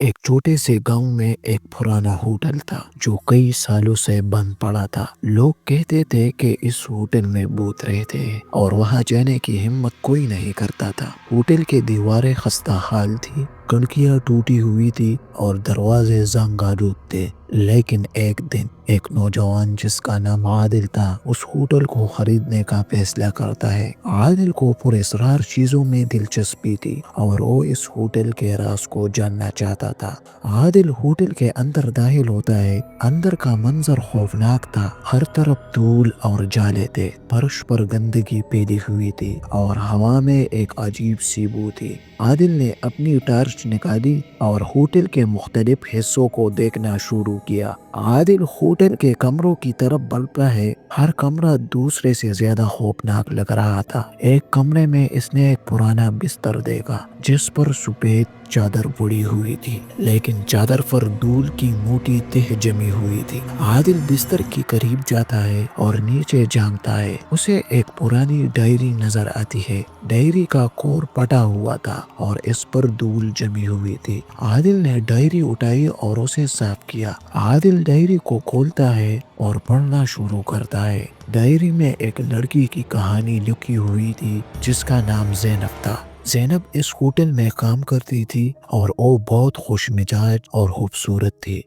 ایک چھوٹے سے گاؤں میں ایک پرانا ہوٹل تھا جو کئی سالوں سے بند پڑا تھا۔ لوگ کہتے تھے کہ اس ہوٹل میں بھوت رہتے ہیں اور وہاں جانے کی ہمت کوئی نہیں کرتا تھا۔ ہوٹل کی دیواریں خستہ حال تھی، کھڑکیاں ٹوٹی ہوئی تھی اور دروازے زنگ آلود تھے۔ لیکن ایک دن ایک نوجوان جس کا نام عادل تھا اس ہوٹل کو خریدنے کا فیصلہ کرتا ہے۔ عادل کو پراسرار چیزوں میں دلچسپی تھی اور وہ اس ہوٹل کے راز کو جاننا چاہتا تھا۔ عادل ہوٹل کے اندر داخل ہوتا ہے۔ اندر کا منظر خوفناک تھا، ہر طرف دھول اور جالے تھے، فرش پر گندگی پھیلی ہوئی تھی اور ہوا میں ایک عجیب سی بو تھی۔ عادل نے اپنی ٹارچ نکالی اور ہوٹل کے مختلف حصوں کو دیکھنا شروع کیا۔ عادل ہوٹل کے کمروں کی طرف بڑھتا ہے، ہر کمرہ دوسرے سے زیادہ خوفناک لگ رہا تھا۔ ایک کمرے میں اس نے ایک پرانا بستر دیکھا جس پر سفید چادر پڑی ہوئی تھی، لیکن چادر پر دھول کی موٹی تہ جمی ہوئی تھی۔ عادل بستر کے قریب جاتا ہے اور نیچے جھانکتا ہے۔ اسے ایک پرانی ڈائری نظر آتی ہے۔ ڈائری کا کور پھٹا ہوا تھا اور اس پر دھول جمی ہوئی تھی۔ عادل نے ڈائری اٹھائی اور اسے صاف کیا۔ عادل ڈائری کو کھولتا ہے اور پڑھنا شروع کرتا ہے۔ ڈائری میں ایک لڑکی کی کہانی لکھی ہوئی تھی جس کا نام زینب تھا۔ زینب اس ہوٹل میں کام کرتی تھی اور وہ بہت خوش مزاج اور خوبصورت تھی،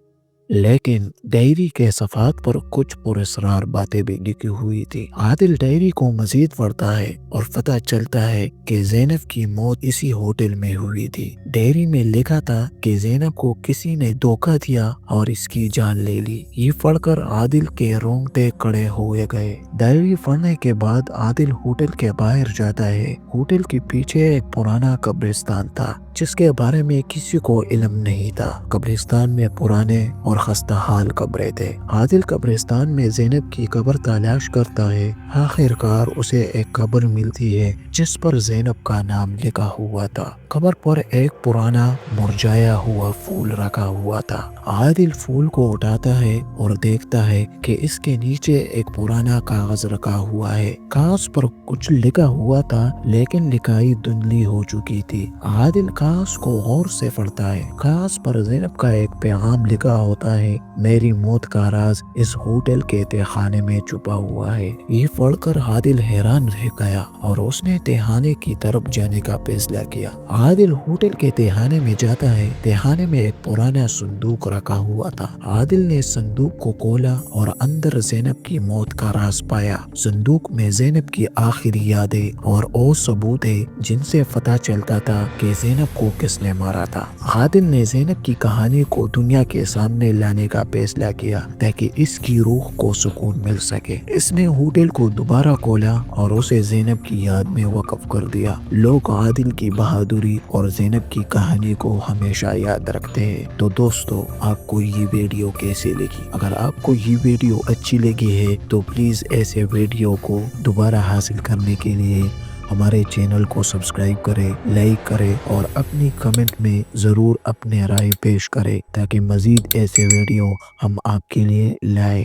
لیکن ڈائری کے صفحات پر کچھ پراسرار باتیں بھی لکھی ہوئی تھی۔ عادل ڈائری کو مزید پڑھتا ہے اور پتہ چلتا ہے کہ زینب کی موت اسی ہوٹل میں ہوئی تھی۔ ڈائری میں لکھا تھا کہ زینب کو کسی نے دھوکہ دیا اور اس کی جان لے لی۔ یہ پڑھ کر عادل کے رونگٹے کھڑے ہوئے گئے۔ ڈائری پڑھنے کے بعد عادل ہوٹل کے باہر جاتا ہے۔ ہوٹل کے پیچھے ایک پرانا قبرستان تھا جس کے بارے میں کسی کو علم نہیں تھا۔ قبرستان میں پرانے اور خستہ حال قبریں تھے۔ عادل قبرستان میں زینب کی قبر تلاش کرتا ہے۔ آخر کار اسے ایک قبر ملتی ہے جس پر زینب کا نام لکھا ہوا تھا۔ قبر پر ایک پرانا مرجھایا ہوا پھول رکھا ہوا تھا۔ عادل پھول کو اٹھاتا ہے اور دیکھتا ہے کہ اس کے نیچے ایک پرانا کاغذ رکھا ہوا ہے۔ کاغذ پر کچھ لکھا ہوا تھا لیکن لکھائی دھندلی ہو چکی تھی۔ عادل کاغذ کو غور سے پڑھتا ہے۔ کاغذ پر زینب کا ایک پیغام لکھا ہوتا ہے، میری موت کا راز اس ہوٹل کے تہہ خانے میں چھپا ہوا ہے۔ یہ پڑھ کر عادل حیران رہ گیا اور اس نے تہہ خانے کی طرف جانے کا فیصلہ کیا۔ عادل ہوٹل کے تہہ خانے میں جاتا ہے۔ تہہ خانے میں ایک پرانا صندوق رکھا ہوا تھا۔ عادل نے صندوق کو کھولا اور اندر زینب کی موت کا راز پایا۔ صندوق میں زینب کی آخری یادیں اور وہ ثبوت ہے جن سے پتہ چلتا تھا کہ زینب کو کس نے مارا تھا۔ عادل نے زینب کی کہانی کو دنیا کے سامنے لانے کا فیصلہ کیا تاکہ اس کی روح کو سکون مل سکے۔ اس نے ہوٹل کو دوبارہ کھولا اور اسے زینب کی یاد میں وقف کر دیا۔ لوگ عادل کی بہادری اور زینب کی کہانی کو ہمیشہ یاد رکھتے ہیں۔ تو دوستو، آپ کو یہ ویڈیو کیسے لگی؟ اگر آپ کو یہ ویڈیو اچھی لگی ہے تو پلیز ایسے ویڈیو کو دوبارہ حاصل کرنے کے لیے ہمارے چینل کو سبسکرائب کرے، لائک کرے اور اپنی کمنٹ میں ضرور اپنے رائے پیش کرے تاکہ مزید ایسے ویڈیو ہم آپ کے لیے لائیں۔